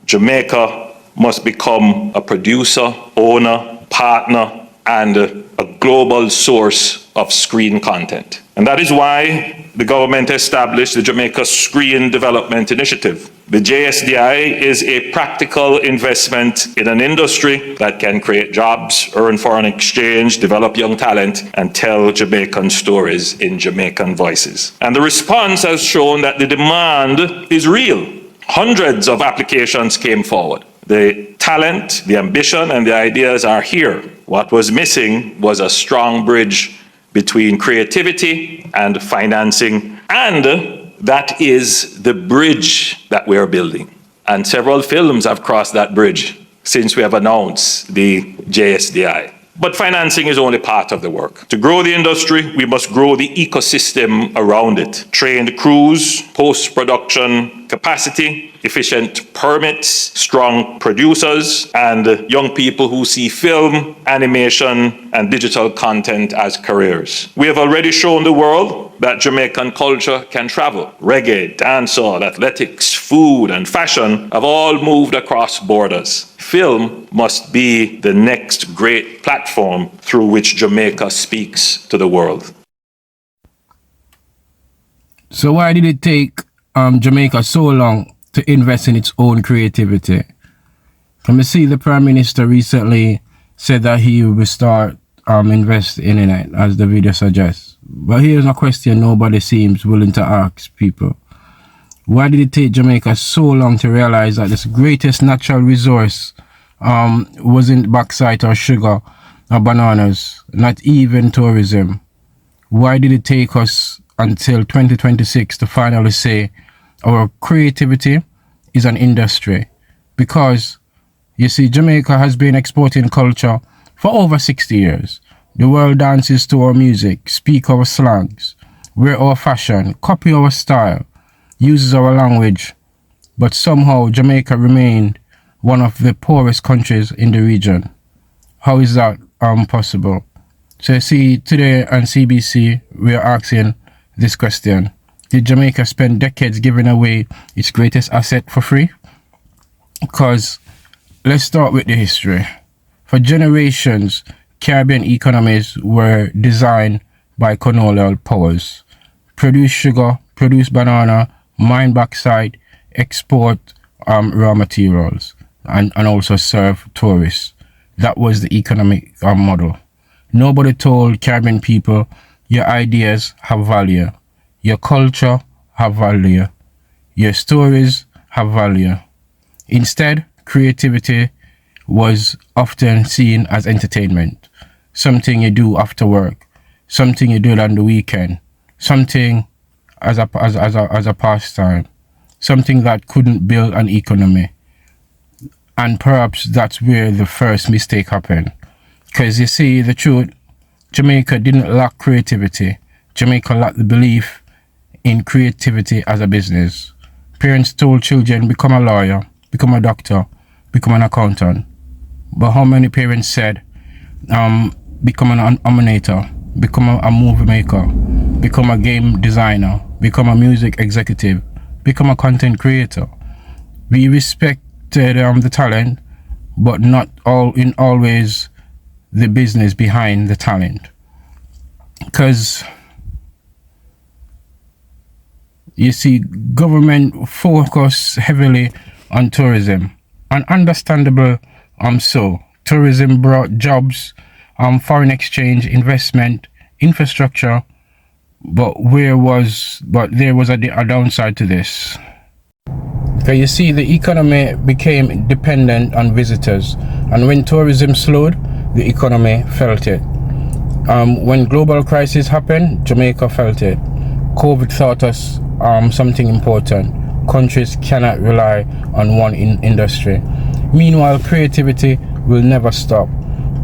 Jamaica must become a producer, owner, partner, and a global source of screen content. And that is why the government established the Jamaica Screen Development Initiative. The JSDI is a practical investment in an industry that can create jobs, earn foreign exchange, develop young talent, and tell Jamaican stories in Jamaican voices. And the response has shown that the demand is real. Hundreds of applications came forward. The talent, the ambition, and the ideas are here. What was missing was a strong bridge between creativity and financing, and that is the bridge that we are building. And several films have crossed that bridge since we have announced the JSDI. But financing is only part of the work. To grow the industry, we must grow the ecosystem around it. Trained crews, post-production capacity, efficient permits, strong producers, and young people who see film, animation, and digital content as careers. We have already shown the world that Jamaican culture can travel. Reggae, dancehall, athletics, food, and fashion have all moved across borders. Film must be the next great platform through which Jamaica speaks to the world. So why did it take Jamaica so long to invest in its own creativity? Can we see the Prime Minister recently said that he will start investing in it, as the video suggests. But here's a question nobody seems willing to ask people. Why did it take Jamaica so long to realize that this greatest natural resource wasn't bauxite or sugar or bananas, not even tourism? Why did it take us until 2026 to finally say our creativity is an industry? Because, you see, Jamaica has been exporting culture for over 60 years. The world dances to our music, speak our slangs, wear our fashion, copy our style, uses our language, but somehow Jamaica remained one of the poorest countries in the region. How is that possible? So you see, today on CBC, we are asking this question. Did Jamaica spend decades giving away its greatest asset for free? Because let's start with the history. For generations, Caribbean economies were designed by colonial powers. Produce sugar, produce banana, mine bauxite, export raw materials, and also serve tourists. That was the economic model. Nobody told Caribbean people, your ideas have value, your culture have value, your stories have value. Instead, creativity was often seen as entertainment, something you do after work, something you do on the weekend, something as a pastime, something that couldn't build an economy. And perhaps that's where the first mistake happened. Because you see, the truth, Jamaica didn't lack creativity. Jamaica lacked the belief in creativity as a business. Parents told children, become a lawyer, become a doctor, become an accountant. But how many parents said, become an animator, become a movie maker, become a game designer, become a music executive, become a content creator? We respected the talent, but not always the business behind the talent. Because you see, government focus heavily on tourism, and understandable so. Tourism brought jobs, foreign exchange, investment, infrastructure, but there was a downside to this. So you see, the economy became dependent on visitors, and when tourism slowed, the economy felt it. When global crisis happened, Jamaica felt it. COVID taught us something important. Countries cannot rely on one industry. Meanwhile, creativity will never stop.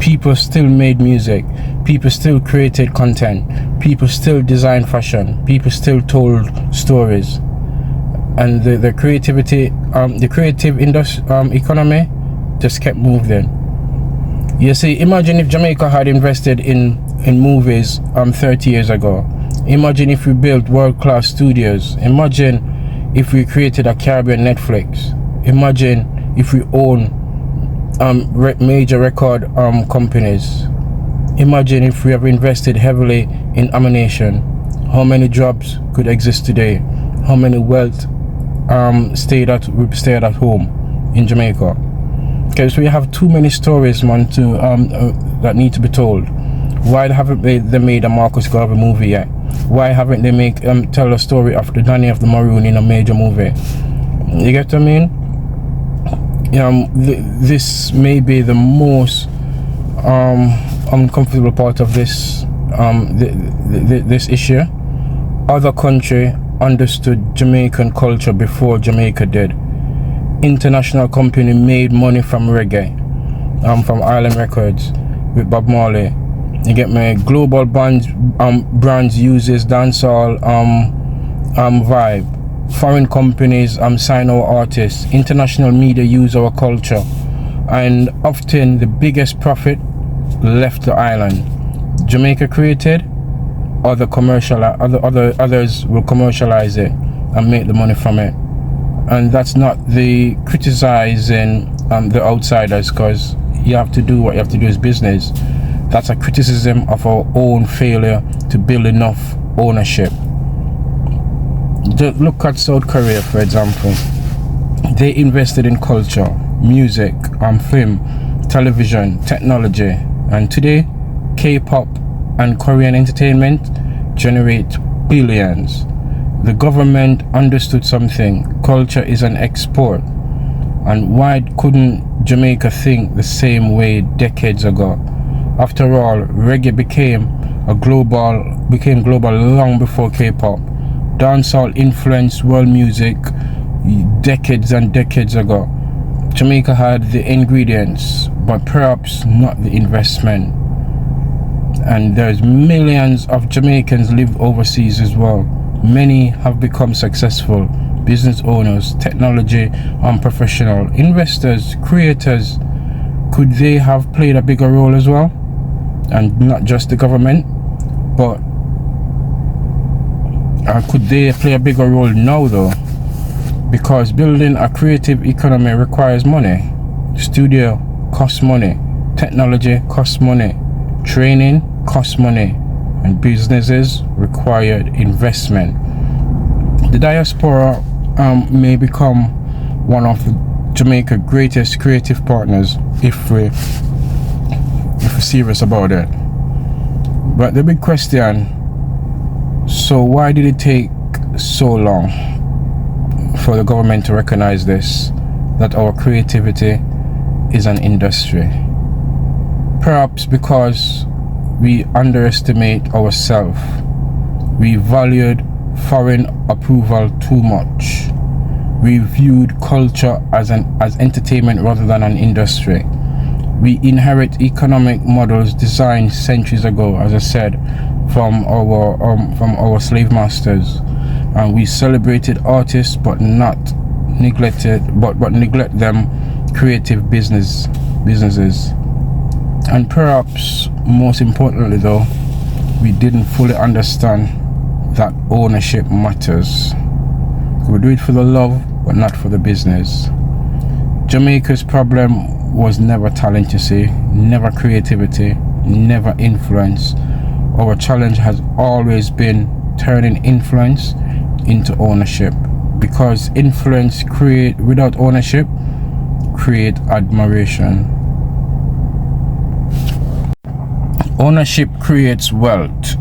People still made music, people still created content, people still designed fashion, people still told stories. And the creative economy just kept moving. You see, imagine if Jamaica had invested in movies 30 years ago. Imagine if we built world-class studios. Imagine if we created a Caribbean Netflix. Imagine if we own major record companies? Imagine if we have invested heavily in ammunition. How many jobs could exist today? How many wealth stayed at home in Jamaica? Okay, so we have too many stories, man, to that need to be told. Why haven't they made a Marcus Garvey movie yet? Why haven't they tell a story of the Danny of the Maroon in a major movie? You get what I mean? This may be the most uncomfortable part of this this issue. Other country understood Jamaican culture before Jamaica did. International company made money from reggae, from Island Records with Bob Marley. You get me? Global brands uses dancehall vibe. Foreign companies sign our artists. International media use our culture, and often the biggest profit left the island. Jamaica created, others will commercialize it and make the money from it. And that's not the criticizing the outsiders, because you have to do what you have to do as business. That's a criticism of our own failure to build enough ownership. Just look at South Korea, for example. They invested in culture, music, film, television, technology, and today K-pop and Korean entertainment generate billions. The government understood something. Culture is an export. And why couldn't Jamaica think the same way decades ago? After all, reggae became global long before K-pop. Dancehall influenced world music decades and decades ago. Jamaica had the ingredients, but perhaps not the investment. And there's millions of Jamaicans live overseas as well. Many have become successful business owners, technology professional, investors, creators. Could they have played a bigger role as well? And not just the government, but could they play a bigger role now though? Because building a creative economy requires money. Studio costs money, technology costs money, training costs money, and businesses required investment. The diaspora may become one of Jamaica's greatest creative partners if we're serious about it. But the big question, so why did it take so long for the government to recognize this, that our creativity is an industry? Perhaps because we underestimate ourselves. We valued foreign approval too much. We viewed culture as entertainment rather than an industry. We inherit economic models designed centuries ago, as I said, from our slave masters, and we celebrated artists but neglect them creative businesses. And perhaps most importantly though, we didn't fully understand that ownership matters. We do it for the love but not for the business. Jamaica's problem was never talent, you see, never creativity, never influence. Our challenge has always been turning influence into ownership, because influence without ownership create admiration. Ownership creates wealth,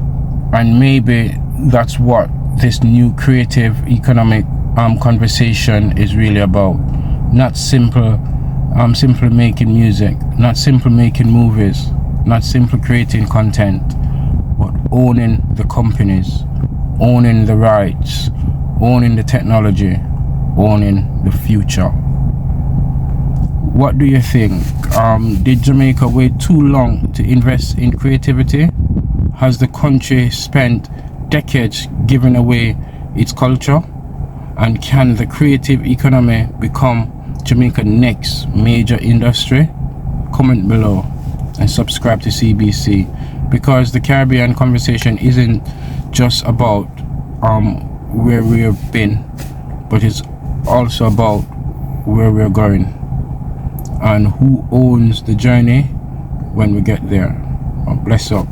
and maybe that's what this new creative economic conversation is really about. Not simply making music, not simply making movies, not simply creating content, but owning the companies, owning the rights, owning the technology, owning the future. What do you think? Did Jamaica wait too long to invest in creativity? Has the country spent decades giving away its culture? And can the creative economy become Jamaica's next major industry? Comment below and subscribe to CBC, because the Caribbean conversation isn't just about where we have been, but it's also about where we're going. and who owns the journey when we get there. Bless up.